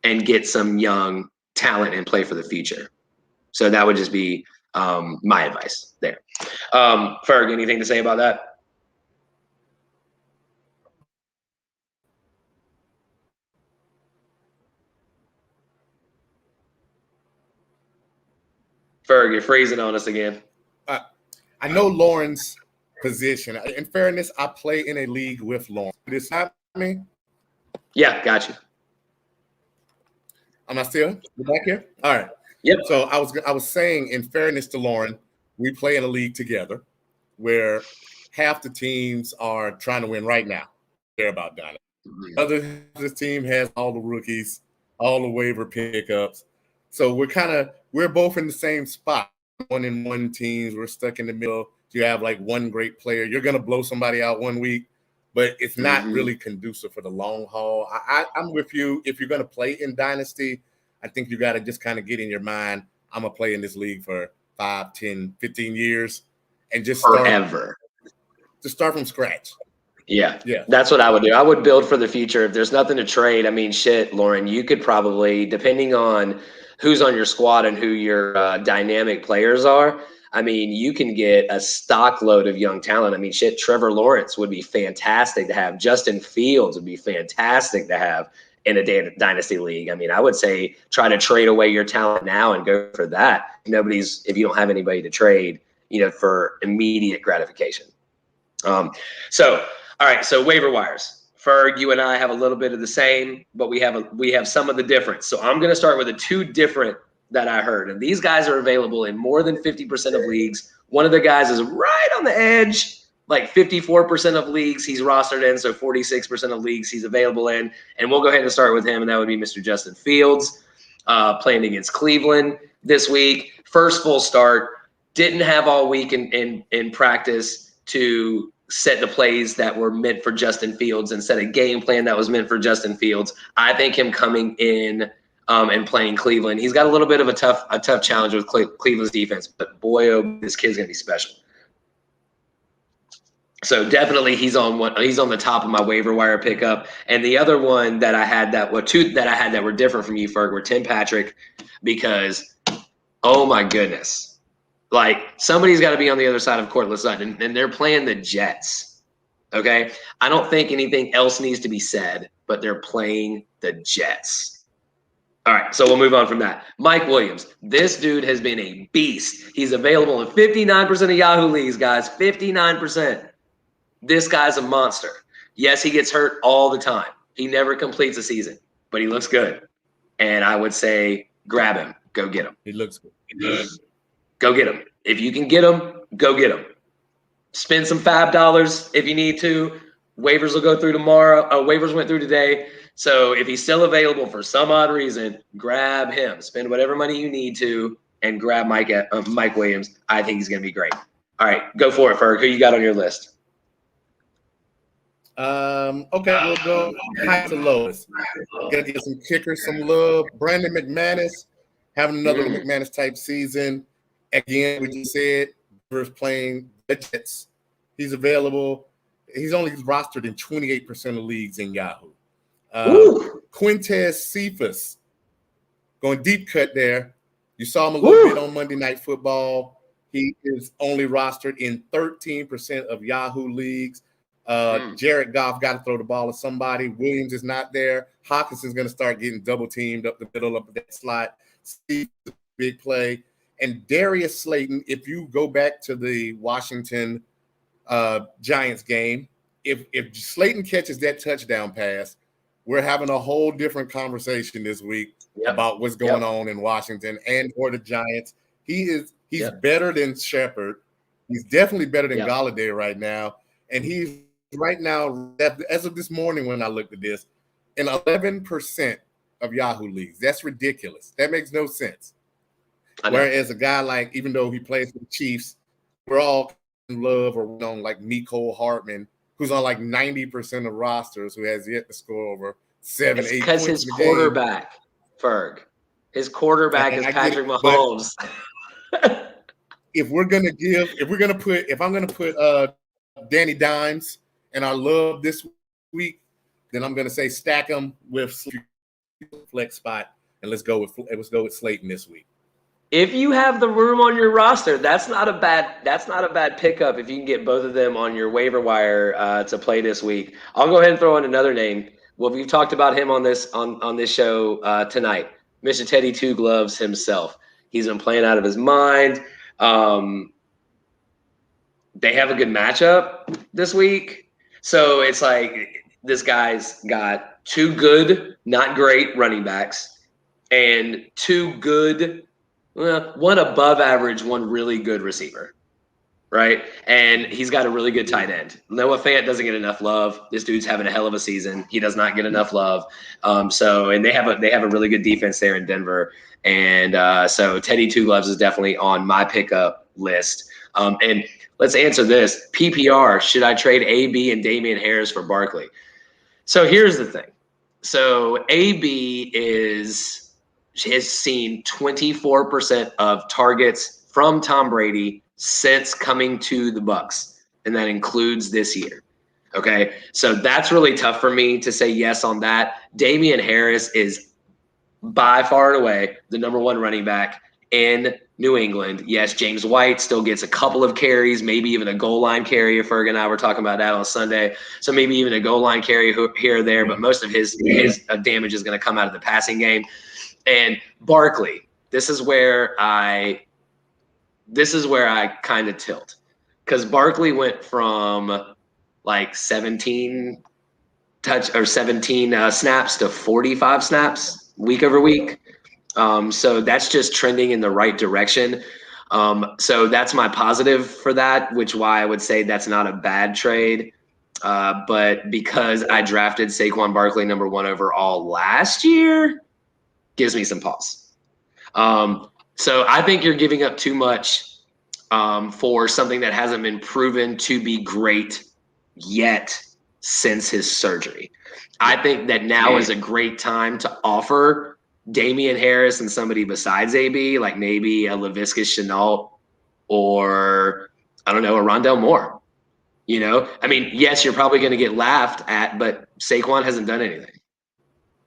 and get some young talent and play for the future. So that would just be my advice there. Ferg, anything to say about that? Ferg, you're freezing on us again. I know Lauren's position. In fairness, I play in a league with Lauren. It's not me. Yeah, got you. Am I still back here? All right. Yep. So I was saying, in fairness to Lauren, we play in a league together where half the teams are trying to win right now. Care about Donna. This team has all the rookies, all the waiver pickups. So we're both in the same spot. 1-1 teams. We're stuck in the middle. You have like one great player. You're gonna blow somebody out one week, but it's not really conducive for the long haul. I'm with you. If you're gonna play in Dynasty, I think you got to just kind of get in your mind, I'm gonna play in this league for 5, 10, 15 years and just forever. Just start from scratch. Yeah. That's what I would do. I would build for the future. If there's nothing to trade, I mean, shit, Lauren, you could probably, depending on who's on your squad and who your dynamic players are, I mean, you can get a stock load of young talent. I mean, shit, Trevor Lawrence would be fantastic to have. Justin Fields would be fantastic to have in a dynasty league. I mean, I would say try to trade away your talent now and go for that. If you don't have anybody to trade, for immediate gratification. All right, so waiver wires. Ferg, you and I have a little bit of the same, but we have some of the difference. So I'm going to start with the 2 different that I heard. And these guys are available in more than 50% of leagues. One of the guys is right on the edge, like 54% of leagues he's rostered in, so 46% of leagues he's available in. And we'll go ahead and start with him, and that would be Mr. Justin Fields, playing against Cleveland this week. First full start. Didn't have all week in practice to set the plays that were meant for Justin Fields and set a game plan that was meant for Justin Fields. I think him coming in and playing Cleveland, he's got a little bit of a tough challenge with Cleveland's defense, but boy, oh, this kid's gonna be special. So definitely he's on the top of my waiver wire pickup. And the other one that I had that were different from you, Ferg, were Tim Patrick, because oh my goodness, like somebody's got to be on the other side of Courtland Sutton, and they're playing the Jets. Okay, I don't think anything else needs to be said, but they're playing the Jets. All right, so we'll move on from that. Mike Williams, this dude has been a beast. He's available in 59% of Yahoo leagues, guys. 59%. This guy's a monster. Yes, he gets hurt all the time. He never completes a season, but he looks good. And I would say grab him. Go get him. He looks good. Go get him. If you can get him, go get him. Spend some fab dollars if you need to. Waivers will go through tomorrow. Waivers went through today. So if he's still available for some odd reason, grab him. Spend whatever money you need to and grab Mike Williams. I think he's going to be great. All right, go for it, Ferg. Who you got on your list? Okay, we'll go high to lowest. Got to get some kickers, some love. Brandon McManus having another McManus type season. Again, we just said versus playing the Jets. He's available. He's only rostered in 28% of leagues in Yahoo. Quintez Cephas going deep cut there. You saw him a little bit on Monday Night Football. He is only rostered in 13% of Yahoo leagues. Jared Goff got to throw the ball to somebody. Williams is not there. Hawkins is going to start getting double teamed up the middle of that slot. Steve, big play. And Darius Slayton, if you go back to the Washington Giants game, if Slayton catches that touchdown pass, we're having a whole different conversation this week about what's going on in Washington and for the Giants. He's better than Shepard. He's definitely better than Golladay right now. And he's right now, as of this morning when I looked at this, in 11% of Yahoo leagues. That's ridiculous. That makes no sense. Whereas a guy like, even though he plays for the Chiefs, we're all in love or on like Mecole Hardman, who's on like 90% of rosters, who has yet to score over 7-8 points. Because his quarterback, Ferg, his quarterback is Patrick Mahomes. If I'm gonna put Danny Dimes and I love this week, then I'm gonna say stack him with flex spot and let's go with Slayton this week. If you have the room on your roster, that's not a bad pickup if you can get both of them on your waiver wire to play this week. I'll go ahead and throw in another name. Well, we've talked about him on this show tonight. Mr. Teddy Two Gloves himself. He's been playing out of his mind. They have a good matchup this week. So it's like this guy's got two good, not great running backs and two good, one above average, one really good receiver, right? And he's got a really good tight end. Noah Fant doesn't get enough love. This dude's having a hell of a season. He does not get enough love. And they have a really good defense there in Denver. And so Teddy Two Gloves is definitely on my pickup list. And let's answer this. PPR, should I trade AB and Damian Harris for Barkley? So here's the thing. So AB has seen 24% of targets from Tom Brady since coming to the Bucs, and that includes this year. Okay, so that's really tough for me to say yes on that. Damian Harris is by far and away the number one running back in New England. Yes, James White still gets a couple of carries, maybe even a goal line carry. Ferg and I were talking about that on Sunday. So maybe even a goal line carry here or there, but most of his damage is going to come out of the passing game. And Barkley, this is where I kind of tilt, because Barkley went from like 17 snaps to 45 snaps week over week. So that's just trending in the right direction. So that's my positive for that, which why I would say that's not a bad trade. But because I drafted Saquon Barkley number 1 overall last year, gives me some pause. So I think you're giving up too much for something that hasn't been proven to be great yet since his surgery. I think that now is a great time to offer Damian Harris and somebody besides AB, like maybe a Laviska Shenault or, I don't know, a Rondell Moore. You know, I mean, yes, you're probably going to get laughed at, but Saquon hasn't done anything.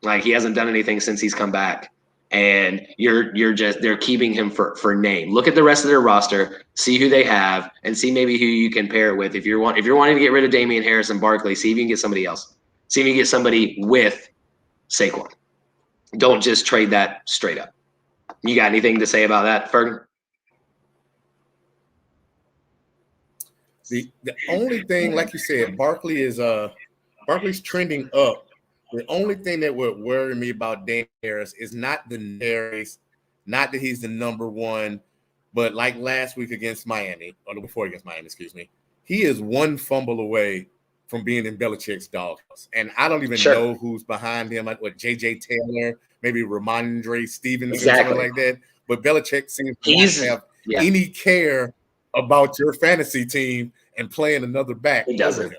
Like, he hasn't done anything since he's come back. And they're keeping him for name. Look at the rest of their roster, see who they have, and see maybe who you can pair it with. If you're wanting to get rid of Damian Harris and Barkley, see if you can get somebody else. See if you can get somebody with Saquon. Don't just trade that straight up. You got anything to say about that, Ferg? The only thing, like you said, Barkley's trending up. The only thing that would worry me about Dan Harris is not the Harris, not that he's the number 1, but like last week against Miami, or before against Miami, excuse me, he is 1 fumble away from being in Belichick's doghouse. And I don't even know who's behind him, like what J.J. Taylor, maybe Ramondre Stevenson, something like that. But Belichick seems to not have any care about your fantasy team and playing another back over him.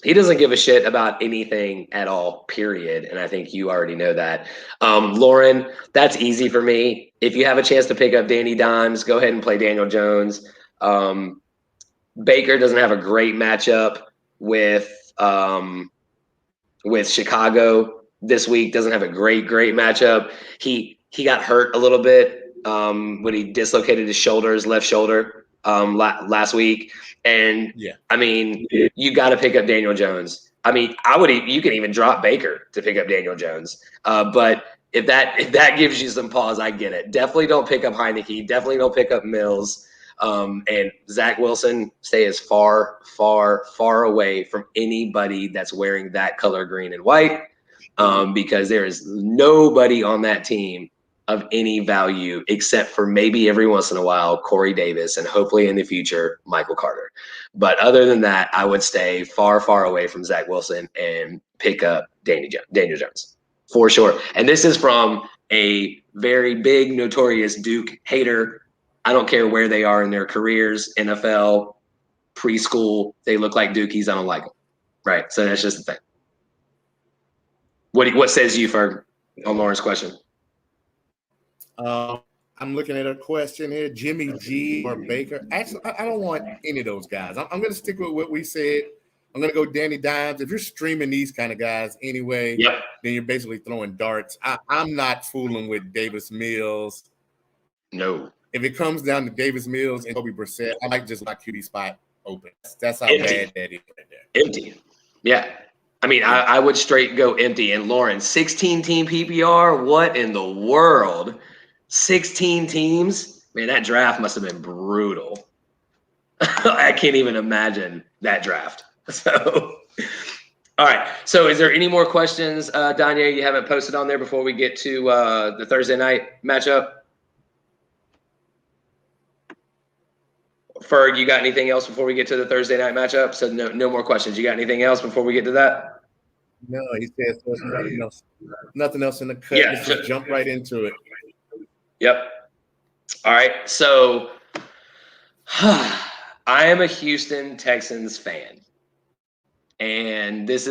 He doesn't give a shit about anything at all, period. And I think you already know that. Lauren, that's easy for me. If you have a chance to pick up Danny Dimes, go ahead and play Daniel Jones. Baker doesn't have a great matchup with Chicago this week. Doesn't have a great matchup. He got hurt a little bit when he dislocated his left shoulder last week. And I mean, you got to pick up Daniel Jones. I mean, you can even drop Baker to pick up Daniel Jones. But if that gives you some pause, I get it. Definitely don't pick up Heineke. Definitely don't pick up Mills. And Zach Wilson, stay as far away from anybody that's wearing that color green and white, because there is nobody on that team of any value except for maybe every once in a while Corey Davis and hopefully in the future Michael Carter. But other than that, I would stay far away from Zach Wilson and pick up Daniel Jones for sure. And this is from a very big, notorious Duke hater. I don't care where they are in their careers, NFL, preschool, they look like Dukies. I don't like them. Right. So that's just the thing. What says you, Ferg, on Lauren's question? I'm looking at a question here. Jimmy G or Baker. Actually, I don't want any of those guys. I'm going to stick with what we said. I'm going to go Danny Dimes. If you're streaming these kind of guys anyway, then you're basically throwing darts. I'm not fooling with Davis Mills. No. If it comes down to Davis Mills and Kobe Brissett, I might just let QB spot open. That's how bad that is right there. Empty. Yeah. I mean, I would straight go empty. And Lauren, 16-team PPR? What in the world? 16 teams? Man, that draft must have been brutal. I can't even imagine that draft. So, all right. So is there any more questions, Danya, you haven't posted on there before we get to the Thursday night matchup? Ferg, you got anything else before we get to the Thursday night matchup? So no more questions. You got anything else before we get to that? No, he said so nothing else in the cut. Yeah, just jump right into it. Yep. All right. So I am a Houston Texans fan. And this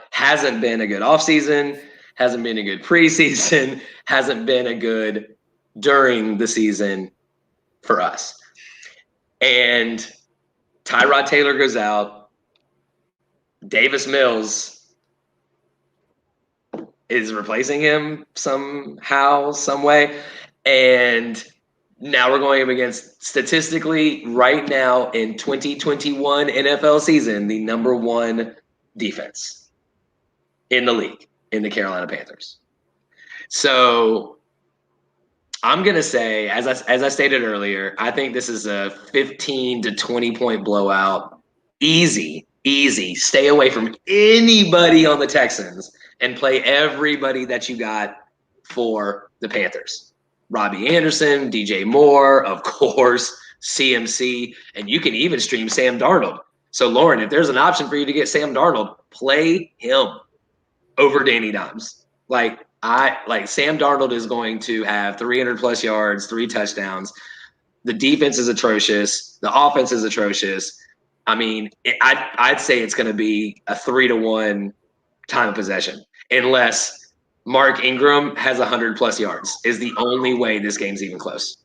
hasn't been a good offseason, hasn't been a good preseason, hasn't been a good during the season for us. And Tyrod Taylor goes out. Davis Mills is replacing him somehow, some way. And now we're going up against, statistically, right now in 2021 NFL season, the number 1 defense in the league, in the Carolina Panthers. So I'm going to say, as I stated earlier, I think this is a 15 to 20-point blowout. Easy. Stay away from anybody on the Texans and play everybody that you got for the Panthers. Robbie Anderson, DJ Moore, of course, CMC, and you can even stream Sam Darnold. So, Lauren, if there's an option for you to get Sam Darnold, play him over Danny Dimes. Like Sam Darnold is going to have 300 plus yards, 3 touchdowns. The defense is atrocious. The offense is atrocious. I mean, I'd say it's going to be a 3-1 time of possession, unless Mark Ingram has 100 plus yards. Is the only way this game's even close.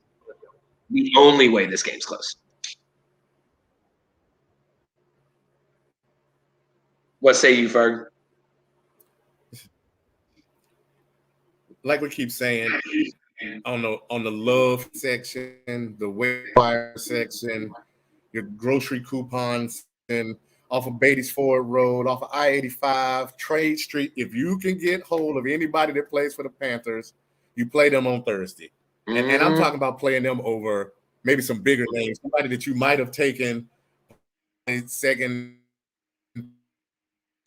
The only way this game's close. What say you, Ferg? Like we keep saying, on the love section, the waiver section, your grocery coupons, and off of Beatty's Ford Road, off of I-85, Trade Street. If you can get hold of anybody that plays for the Panthers, you play them on Thursday. Mm-hmm. And I'm talking about playing them over maybe some bigger names, somebody that you might have taken second,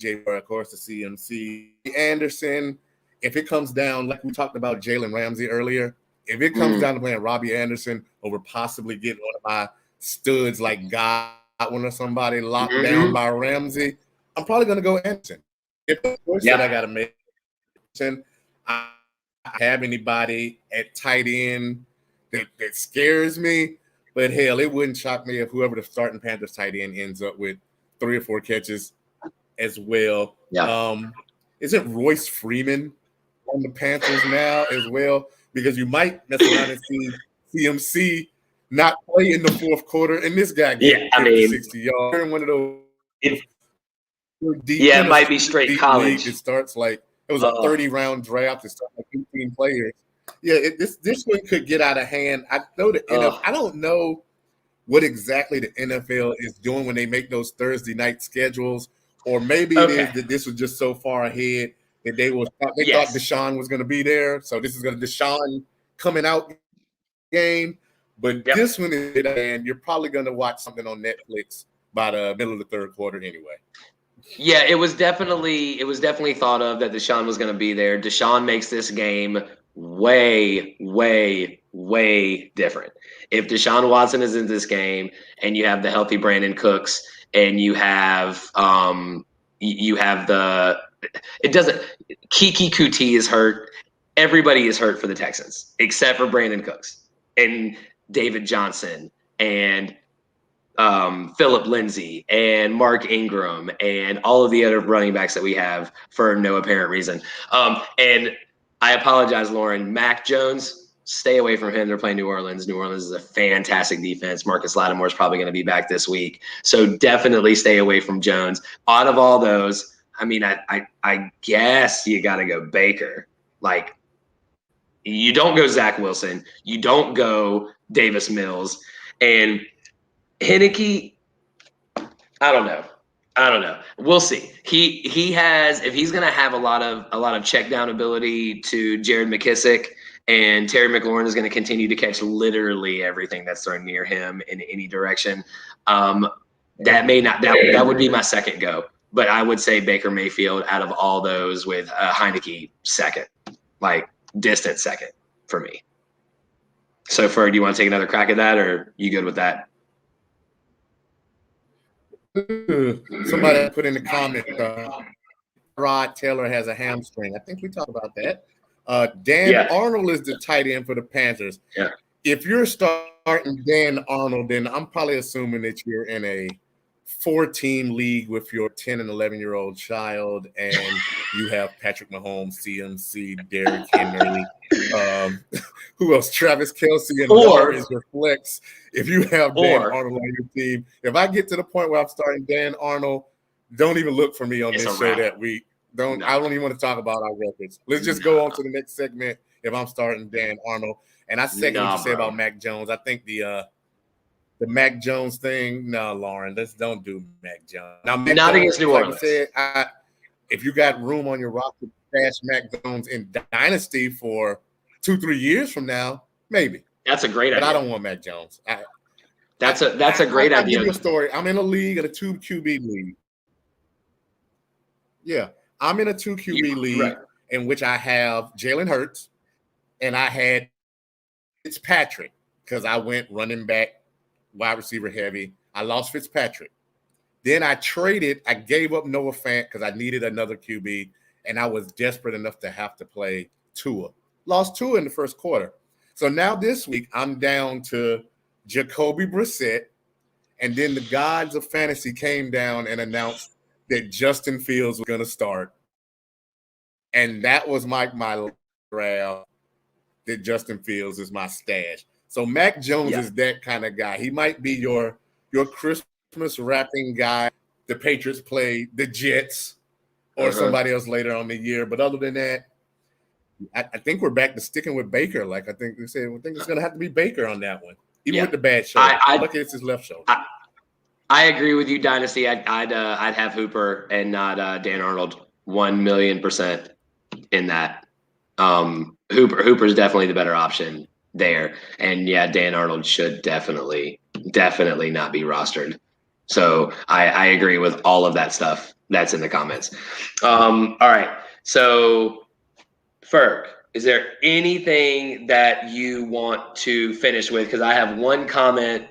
of course, the CMC. Anderson, if it comes down, like we talked about Jalen Ramsey earlier, if it comes down to playing Robbie Anderson over possibly getting one of my studs like Godwin or somebody locked down by Ramsey, I'm probably going to go Anderson. If the choice that I got to make, I have anybody at tight end that scares me, but hell, it wouldn't shock me if whoever the starting Panthers tight end ends up with 3 or 4 catches as well. Yeah. Isn't Royce Freeman on the Panthers now as well? Because you might mess around and see CMC not play in the fourth quarter, and this guy gets 60 yards. One of those. It might be straight college. It starts like it was a 30-round draft. It starts like 18 players. Yeah, this one could get out of hand. I know the NFL. I don't know what exactly the NFL is doing when they make those Thursday night schedules, or maybe it is that this was just so far ahead that they thought Deshaun was going to be there, so this is going to Deshaun coming out game. But this one is, and you're probably going to watch something on Netflix by the middle of the third quarter anyway. Yeah, it was definitely thought of that Deshaun was going to be there. Deshaun makes this game way, way, way different. If Deshaun Watson is in this game, and you have the healthy Brandon Cooks, and you have Kiki Kuti is hurt. Everybody is hurt for the Texans except for Brandon Cooks and David Johnson and Phillip Lindsay and Mark Ingram and all of the other running backs that we have for no apparent reason. And I apologize, Lauren. Mac Jones, stay away from him. They're playing New Orleans. New Orleans is a fantastic defense. Marcus Lattimore is probably going to be back this week. So definitely stay away from Jones. Out of all those, I mean, I guess you got to go Baker. Like, you don't go Zach Wilson. You don't go Davis Mills. And Heineke, I don't know. We'll see. He has, if he's going to have a lot of check down ability to Jared McKissick, and Terry McLaurin is going to continue to catch literally everything that's thrown near him in any direction. That would be my second go. But I would say Baker Mayfield out of all those, with Heineke second, like distant second for me. So, Ferg, do you want to take another crack at that, or you good with that? Somebody put in the comments, Rod Taylor has a hamstring. I think we talked about that. Dan Arnold is the tight end for the Panthers. Yeah. If you're starting Dan Arnold, then I'm probably assuming that you're in a 4-team league with your 10 and 11-year-old child, and you have Patrick Mahomes, CMC, Derrick Henry, who else? Travis Kelce, and Waller is your flex. If you have Dan Arnold on your team, if I get to the point where I'm starting Dan Arnold, don't even look for me on this show that week. I don't even want to talk about our records. Let's just go on to the next segment. If I'm starting Dan Arnold, and I second what you say about Mac Jones. I think the Mac Jones thing, no, Lauren, let's don't do Mac Jones. Now, Mac not Jones, against New Orleans. Like I said, if you got room on your roster to stash Mac Jones in Dynasty for 2-3 years from now, maybe. That's a great idea. But I don't want Mac Jones. That's a great idea. I'll give you a story. I'm in a league, a 2 QB league. Yeah, I'm in a 2 QB league in which I have Jalen Hurts, and I had Fitzpatrick because I went running back, wide receiver heavy. I lost Fitzpatrick. Then I gave up Noah Fant because I needed another QB, and I was desperate enough to have to play Tua. Lost Tua in the first quarter. So now this week, I'm down to Jacoby Brissett, and then the gods of fantasy came down and announced that Justin Fields was going to start. And that was my draft, that Justin Fields is my stash. So Mac Jones is that kind of guy. He might be your Christmas wrapping guy. The Patriots play the Jets or somebody else later on the year. But other than that, I think we're back to sticking with Baker. Like I think it's going to have to be Baker on that one, even with the bad shoulder. Lucky it's his left shoulder. I agree with you, Dynasty. I'd have Hooper and not Dan Arnold 1,000,000% in that. Hooper's definitely the better option there. And Dan Arnold should definitely not be rostered. So I agree with all of that stuff that's in the comments. All right. So Ferg, is there anything that you want to finish with? Because I have one comment.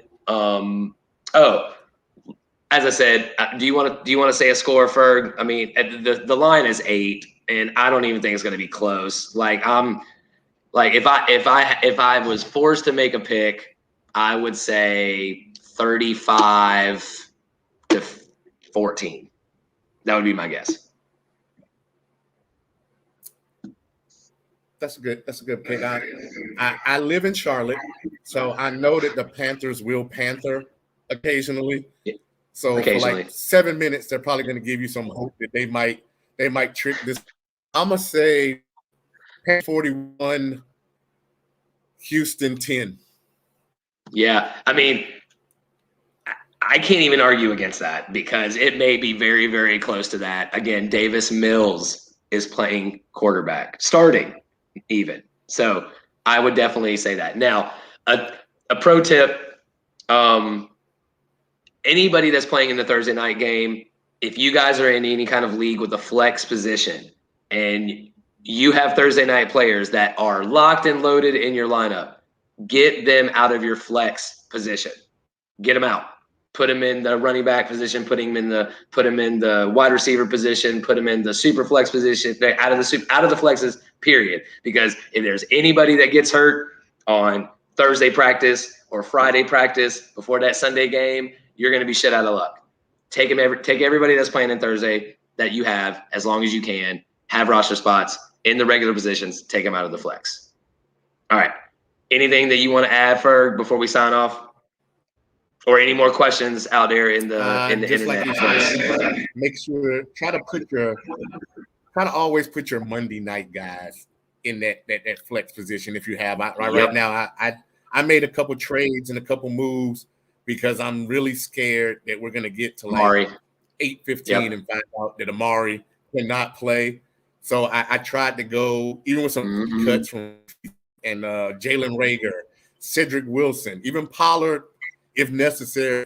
As I said, do you want to say a score, Ferg? I mean, the line is 8, and I don't even think it's going to be close. Like if I was forced to make a pick, I would say 35-14. That would be my guess. That's a good pick. I live in Charlotte, so I know that the Panthers will panther occasionally. So for like 7 minutes, they're probably going to give you some hope that they might trick this. I'm gonna say 41, Houston 10. Yeah, I mean, I can't even argue against that because it may be very, very close to that. Again, Davis Mills is playing quarterback, starting even. So I would definitely say that. Now, a pro tip. Anybody that's playing in the Thursday night game, if you guys are in any kind of league with a flex position and you have Thursday night players that are locked and loaded in your lineup, get them out of your flex position. Get them out. Put them in the running back position, put them in the wide receiver position, put them in the super flex position, out of the flexes, period. Because if there's anybody that gets hurt on Thursday practice or Friday practice before that Sunday game, you're going to be shit out of luck. Take everybody that's playing in Thursday that you have, as long as you can, have roster spots in the regular positions, take them out of the flex. All right. Anything that you want to add, Ferg, before we sign off? Or any more questions out there in the internet? Like make sure, try to always put your Monday night guys in that flex position if you have. Right now, I made a couple trades and a couple moves because I'm really scared that we're going to get to like 8:15 and find out that Amari cannot play. So I tried to go, even with some cuts from Jalen Reagor, Cedric Wilson, even Pollard, if necessary.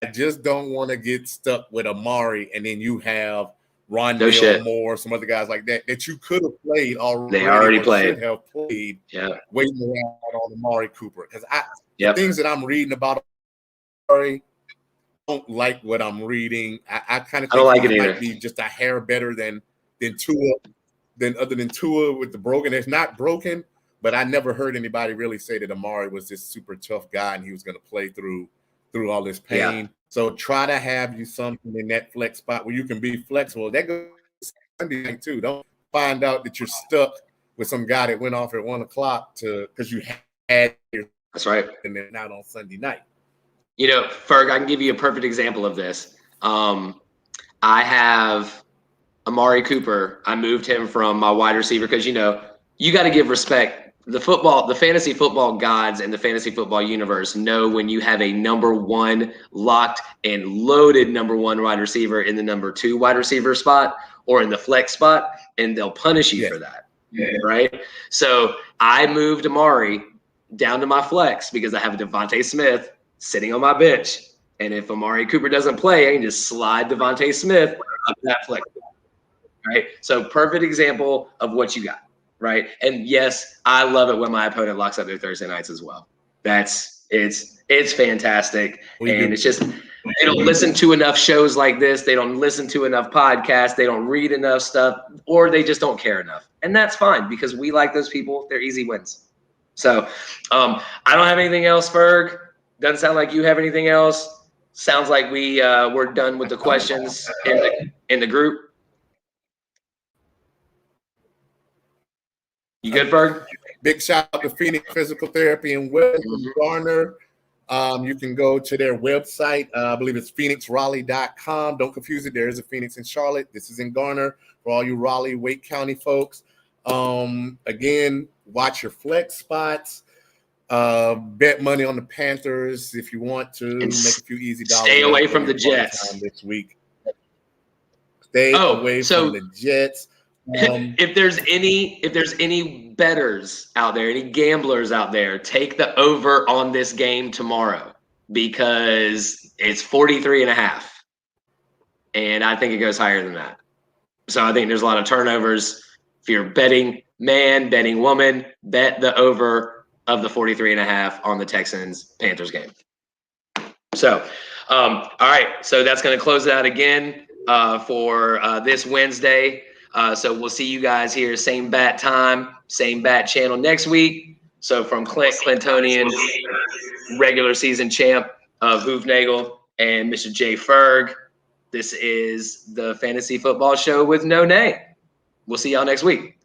I just don't want to get stuck with Amari and then you have Rondale Moore, some other guys like that you could have played already. They already played. Should have played. Waiting around on Amari Cooper. Because the things that I'm reading about Amari, don't like what I'm reading. I kind of think it might be just a hair better than Tua, other than Tua with the broken. It's not broken, but I never heard anybody really say that Amari was this super tough guy and he was going to play through all this pain. Yeah. So try to have you something in that flex spot where you can be flexible. That goes Sunday night too. Don't find out that you're stuck with some guy that went off at 1 o'clock because you had your. That's right. And then out on Sunday night. You know, Ferg, I can give you a perfect example of this. I have Amari Cooper. I moved him from my wide receiver because, you got to give respect. The fantasy football gods and the fantasy football universe know when you have a number one locked and loaded number one wide receiver in the number 2 wide receiver spot or in the flex spot, and they'll punish you for that. Right? So I moved Amari down to my flex because I have Devontae Smith sitting on my bench. And if Amari Cooper doesn't play, I can just slide Devontae Smith up that flex. Right? So perfect example of what you got. right? And yes, I love it when my opponent locks up their Thursday nights as well. It's fantastic. It's just they don't listen to enough shows like this. They don't listen to enough podcasts. They don't read enough stuff, or they just don't care enough. And that's fine because we like those people. They're easy wins. So I don't have anything else, Ferg. Doesn't sound like you have anything else. Sounds like we're done with the questions in the group. You good, Ferg? Big shout out to Phoenix Physical Therapy in West Garner. You can go to their website. I believe it's phoenixraleigh.com. Don't confuse it. There is a Phoenix in Charlotte. This is in Garner for all you Raleigh, Wake County folks. Again, watch your flex spots. Bet money on the Panthers if you want to make a few easy dollars. Stay away from the Jets this week. Stay away from the Jets. If there's any bettors out there, any gamblers out there, take the over on this game tomorrow because it's 43.5. And I think it goes higher than that. So I think there's a lot of turnovers. If you're betting man, betting woman, bet the over of the 43.5 on the Texans-Panthers game. So, all right. So that's going to close it out again for this Wednesday. So we'll see you guys here, same bat time, same bat channel next week. So from Clintonian, regular season champ of Hoofnagel, and Mr. Jay Ferg, this is the Fantasy Football Show with No Nay. We'll see y'all next week.